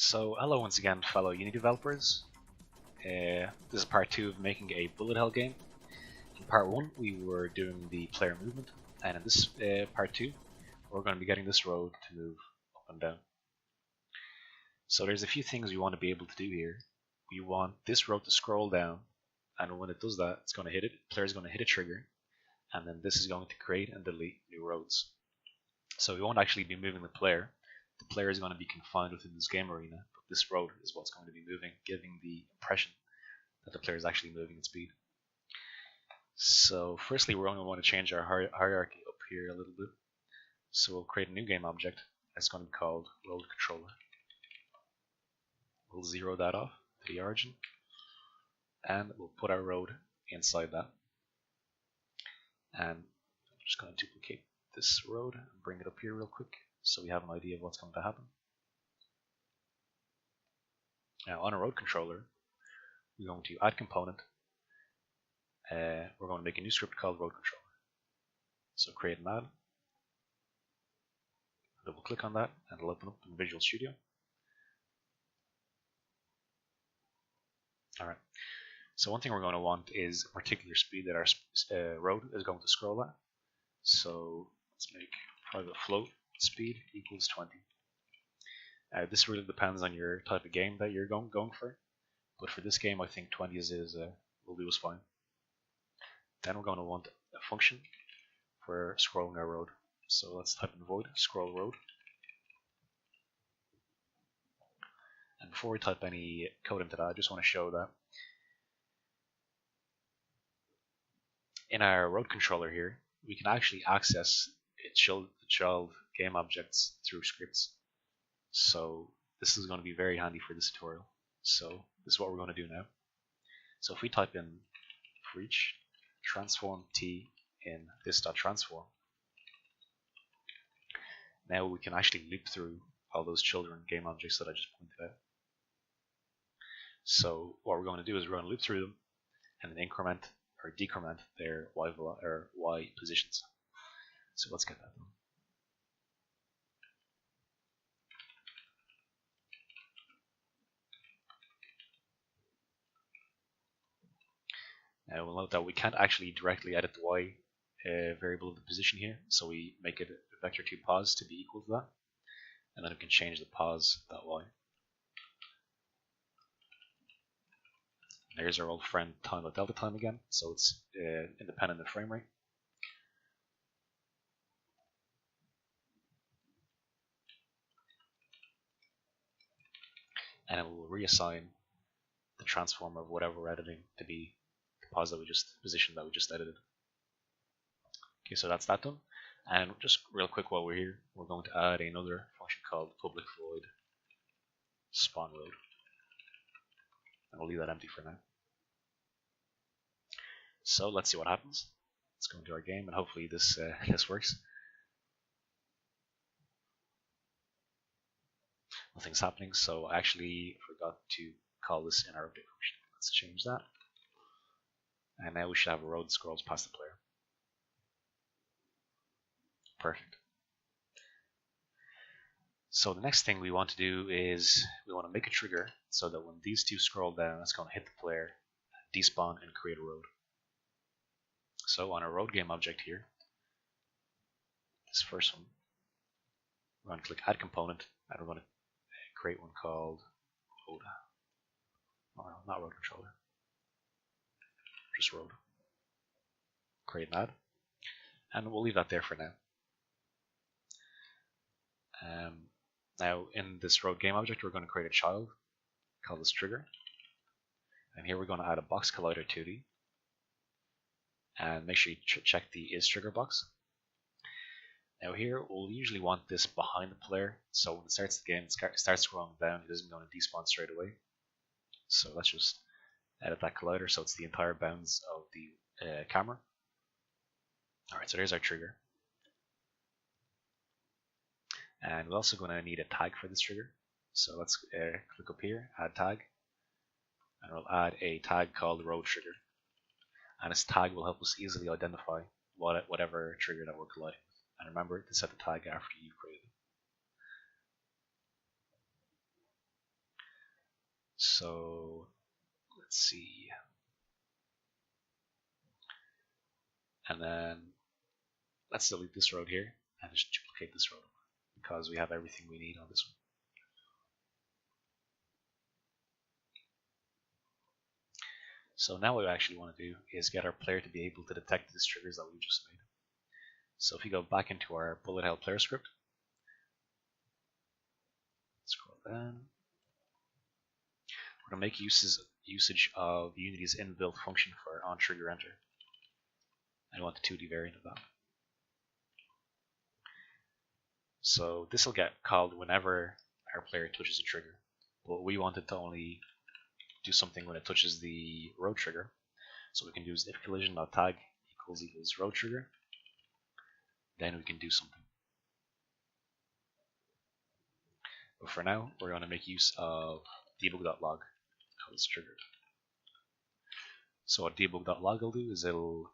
So hello once again, fellow Unity developers. This is part 2 of making a bullet hell game. In part 1 we were doing the player movement, and in this part 2 we're going to be getting this road to move up and down. So there's a few things we want to be able to do here. We want this road to scroll down, and when it does that, it's going to hit it. The player is going to hit a trigger, and then this is going to create and delete new roads. So we won't actually be moving the player. The player is going to be confined within this game arena, but this road is what's going to be moving, giving the impression that the player is actually moving at speed. So firstly, we're going to want to change our hierarchy up here a little bit. So we'll create a new game object that's going to be called road controller. We'll zero that off to the origin, and we'll put our road inside that. And I'm just going to duplicate this road and bring it up here real quick, so we have an idea of what's going to happen. Now on a road controller, we're going to add component. We're going to make a new script called road controller. So create an add, double click on that, and it'll open up in Visual Studio. Alright, so one thing we're going to want is a particular speed that our road is going to scroll at. So let's make private float speed equals 20. This really depends on your type of game that you're going for, but for this game I think 20 will do us fine. Then we're going to want a function for scrolling our road. So let's type in void scroll road. And before we type any code into that, I just want to show that in our road controller here, we can actually access child game objects through scripts. So this is going to be very handy for this tutorial. So this is what we're going to do now. So if we type in for each transform t in this.transform, now we can actually loop through all those children game objects that I just pointed out. So what we're going to do is we're going to loop through them and then increment or decrement their y positions. So let's get that done. Now we'll note that we can't actually directly edit the y variable of the position here, so we make it a vector2 pos to be equal to that, and then we can change the pos.y. There's our old friend time.delta time again, so it's independent of frame rate. And it will reassign the transform of whatever we're editing to be the pos that position that we just edited. Okay, so that's that done. And just real quick while we're here, we're going to add another function called public void spawn road. And we'll leave that empty for now. So let's see what happens. Let's go into our game and hopefully this works. Nothing's happening, so I actually forgot to call this in our update function. Let's change that. And now we should have a road that scrolls past the player. Perfect. So the next thing we want to do is we want to make a trigger so that when these two scroll down, it's going to hit the player, despawn, and create a road. So on our road game object here, this first one, we're going to click add component, and we're going to create one called road. Oh, no, not road controller, just road. Create an add, and we'll leave that there for now. Now in this road game object, we're going to create a child, call this trigger, and here we're going to add a box collider 2D, and make sure you check the is trigger box. Now here we'll usually want this behind the player, so when it starts the game, it starts scrolling down, it isn't going to despawn straight away. So let's just edit that collider so it's the entire bounds of the camera. Alright, so there's our trigger. And we're also going to need a tag for this trigger. So let's click up here, add tag, and we'll add a tag called road trigger. And this tag will help us easily identify whatever trigger that we're colliding with. And remember to set the tag after you've created it. So let's see. And then let's delete this road here and just duplicate this road because we have everything we need on this one. So now what we actually want to do is get our player to be able to detect these triggers that we just made. So if you go back into our bullet hell player script, scroll down, we're going to make usage of Unity's inbuilt function for onTriggerEnter. I want the 2D variant of that. So this will get called whenever our player touches a trigger, but we want it to only do something when it touches the road trigger. So we can do is if collision.tag equals road trigger, then we can do something. But for now, we're going to make use of debug.log called it's triggered. So what debug.log will do is it'll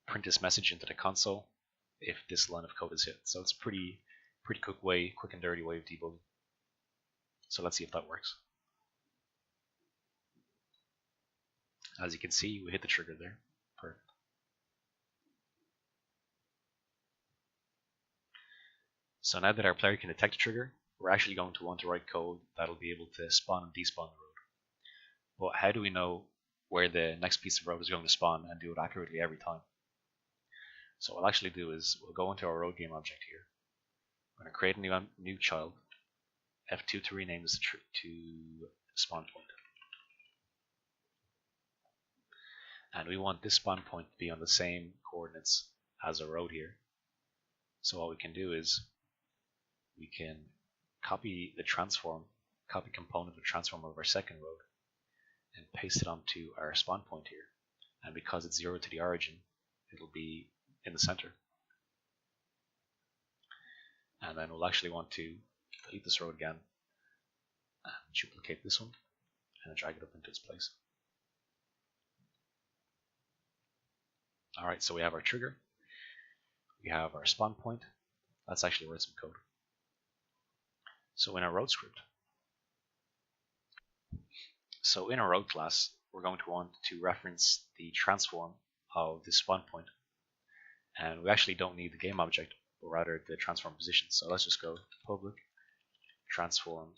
print this message into the console if this line of code is hit. So it's pretty quick and dirty way of debugging. So let's see if that works. As you can see, we hit the trigger there. Perfect. So now that our player can detect a trigger, we're actually going to want to write code that'll be able to spawn and despawn the road. But how do we know where the next piece of road is going to spawn and do it accurately every time? So what we'll actually do is we'll go into our road game object here. We're going to create a new child, F2 to rename this to spawn point. And we want this spawn point to be on the same coordinates as a road here. So what we can do is we can copy component of transform of our second road and paste it onto our spawn point here. And because it's 0 to the origin, it'll be in the center. And then we'll actually want to delete this road again and duplicate this one and drag it up into its place. Alright, so we have our trigger, we have our spawn point. Let's actually write some code. So in our road script, so in our road class, we're going to want to reference the transform of the spawn point. And we actually don't need the game object, but rather the transform position. So let's just go public transform,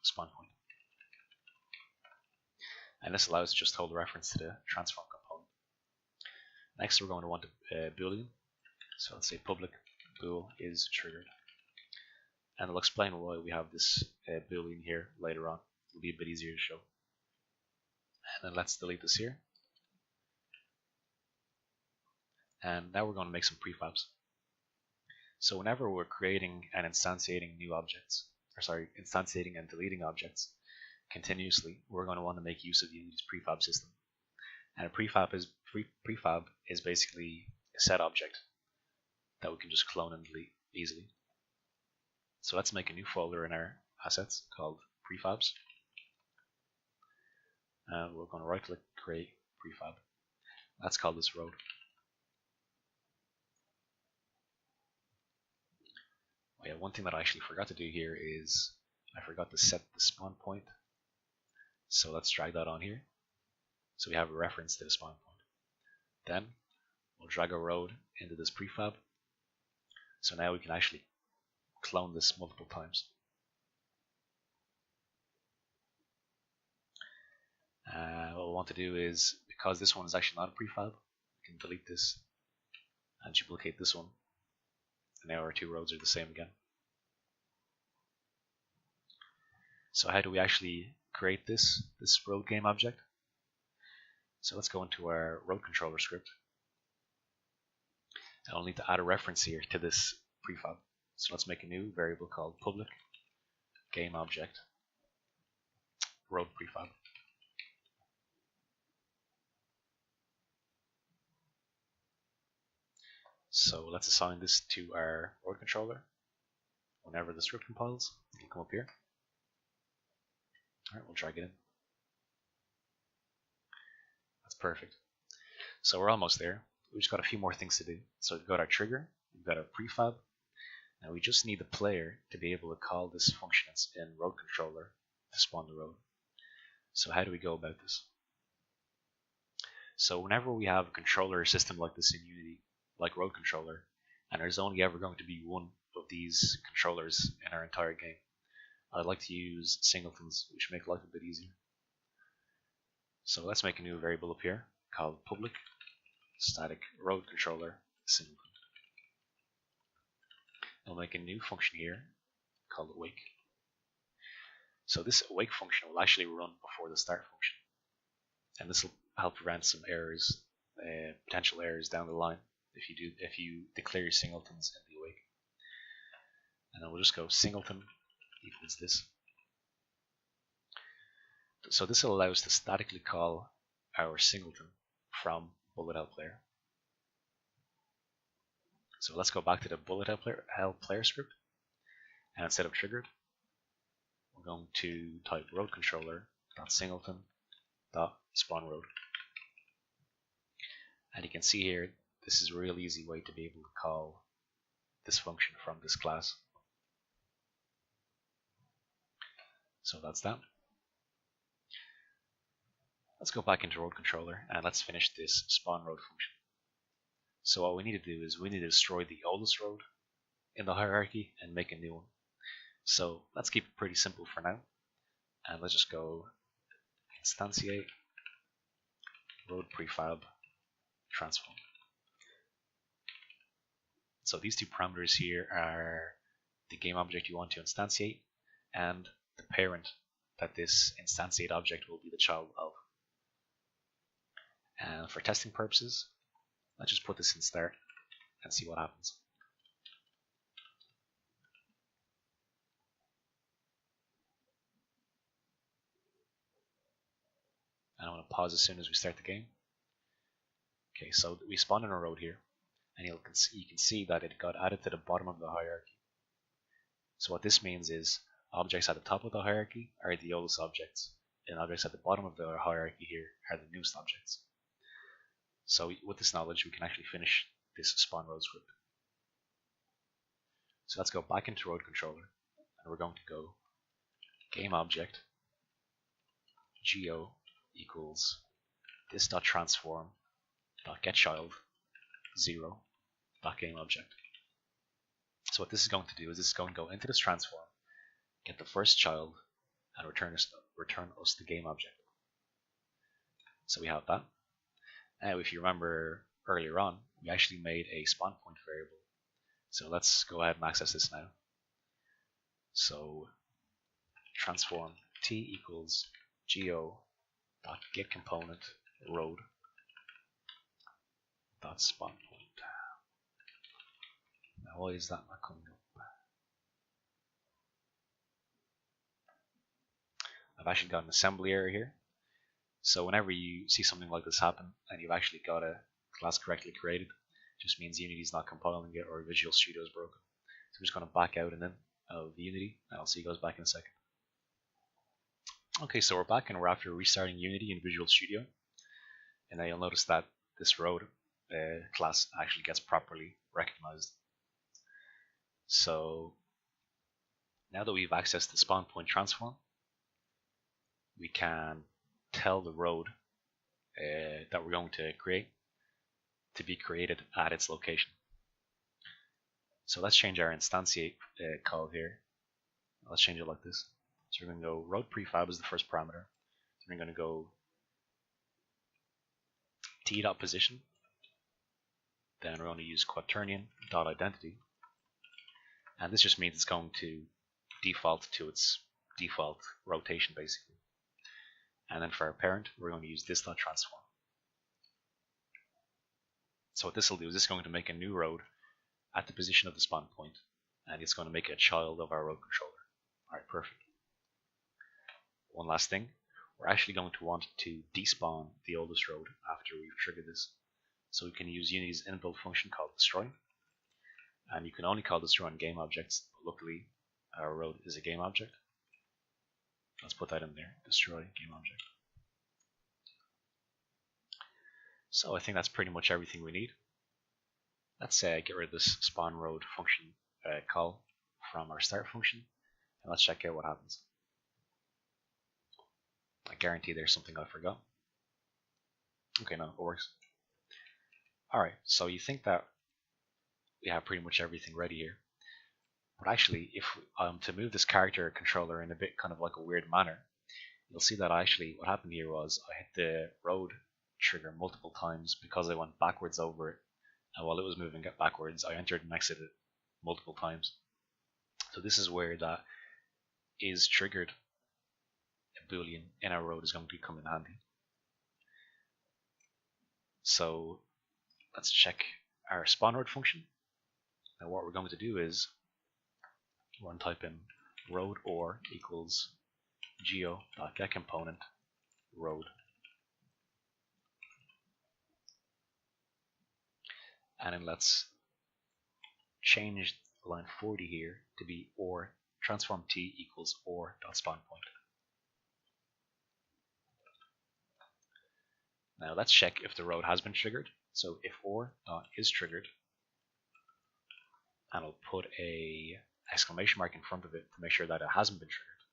spawn point. And this allows us to just hold a reference to the transform component. Next, we're going to want a boolean. So let's say public bool is triggered. And I'll explain why we have this boolean here later on. It'll be a bit easier to show. And then let's delete this here. And now we're going to make some prefabs. So whenever we're creating and instantiating new objects, instantiating and deleting objects continuously, we're going to want to make use of Unity's prefab system. And a prefab is basically a set object that we can just clone and delete easily. So let's make a new folder in our assets called Prefabs. And we're going to right click, create prefab. Let's call this road. Oh yeah, one thing that I actually forgot to do here is I forgot to set the spawn point. So let's drag that on here. So we have a reference to the spawn point. Then we'll drag a road into this prefab. So now we can actually clone this multiple times. What we'll want to do is, because this one is actually not a prefab, we can delete this and duplicate this one. And now our two roads are the same again. So how do we actually create this road game object? So let's go into our road controller script. And I'll need to add a reference here to this prefab. So let's make a new variable called public game object road prefab. So let's assign this to our road controller. Whenever the script compiles, it'll come up here. Alright, we'll drag it in. That's perfect. So we're almost there. We've just got a few more things to do. So we've got our trigger, we've got our prefab, Now we just need the player to be able to call this function in road controller to spawn the road. So how do we go about this? So whenever we have a controller system like this in Unity, like road controller, and there's only ever going to be one of these controllers in our entire game, I'd like to use singletons, which make life a bit easier. So let's make a new variable up here called public static road controller singleton. I'll make a new function here called awake. So this awake function will actually run before the start function, and this will help prevent some errors, potential errors down the line if you declare your singletons in the awake. And then we'll just go singleton equals this. So this will allow us to statically call our singleton from bullet hell player. So let's go back to the bullet hell player script, and instead of triggered, we're going to type road controller .singleton .spawn road. And you can see here, this is a real easy way to be able to call this function from this class. So that's that. Let's go back into road controller and let's finish this spawn road function. So what we need to do is we need to destroy the oldest road in the hierarchy and make a new one. So let's keep it pretty simple for now, and let's just go instantiate road prefab transform. So these two parameters here are the game object you want to instantiate and the parent that this instantiate object will be the child of. And for testing purposes, let's just put this in start and see what happens. And I'm going to pause as soon as we start the game. Okay, so we spawned in a road here, and you can see that it got added to the bottom of the hierarchy. So what this means is objects at the top of the hierarchy are the oldest objects, and objects at the bottom of the hierarchy here are the newest objects. So with this knowledge, we can actually finish this spawn road script. So let's go back into road controller, and we're going to go game object geo equals this.transform .getChild 0 .game object. So what this is going to do is this is going to go into this transform, get the first child, and return us the game object. So we have that. Now if you remember earlier on, we actually made a spawn point variable. So let's go ahead and access this now. So transform t equals geo.getComponent road .spawn point. Now why is that not coming up? I've actually got an assembly error here. So whenever you see something like this happen and you've actually got a class correctly created, it just means Unity is not compiling it or Visual Studio is broken. So I'm just going to back out and in of Unity, and I'll see you guys back in a second. Okay, so we're back and we're after restarting Unity in Visual Studio, and now you'll notice that this road class actually gets properly recognized. So now that we've accessed the spawn point transform, we can tell the road that we're going to create to be created at its location. So let's change our instantiate call here. Let's change it like this. So we're going to go road prefab as the first parameter. So we're going to go t.position. Then we're going to use quaternion.identity. And this just means it's going to default to its default rotation basically. And then for our parent, we're going to use this.transform. So what this will do is this is going to make a new road at the position of the spawn point, and it's going to make it a child of our road controller. Alright, perfect. One last thing, we're actually going to want to despawn the oldest road after we've triggered this. So we can use Unity's inbuilt function called destroy, and you can only call destroy on game objects, but luckily our road is a game object. Let's put that in there, destroy game object. So I think that's pretty much everything we need. Let's get rid of this spawn road function call from our start function, and let's check out what happens. I guarantee there's something I forgot. Okay, no, it works. Alright, so you think that we have pretty much everything ready here. But actually, if to move this character controller in a bit kind of like a weird manner, you'll see that actually what happened here was I hit the road trigger multiple times because I went backwards over it, and while it was moving backwards, I entered and exited multiple times. So this is where that is triggered a boolean in our road is going to come in handy. So let's check our spawn road function. Now what we're going to do is we're going to type in road or equals geo.getComponent road. And then let's change line 40 here to be or transform t equals or.spawnPoint. Now let's check if the road has been triggered. So if or.is triggered, and I'll put a exclamation mark in front of it to make sure that it hasn't been triggered.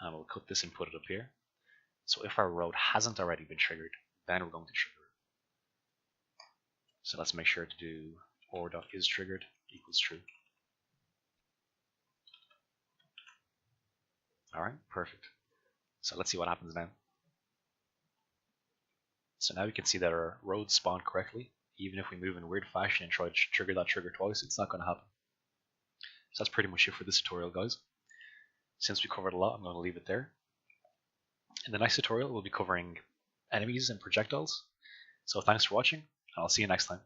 And we'll cut this and put it up here. So if our road hasn't already been triggered, then we're going to trigger it. So let's make sure to do or.is triggered equals true. Alright, perfect. So let's see what happens now. So now we can see that our roads spawn correctly. Even if we move in a weird fashion and try to trigger that trigger twice, it's not going to happen. So that's pretty much it for this tutorial, guys. Since we covered a lot, I'm going to leave it there. In the next tutorial, we'll be covering enemies and projectiles. So thanks for watching, and I'll see you next time.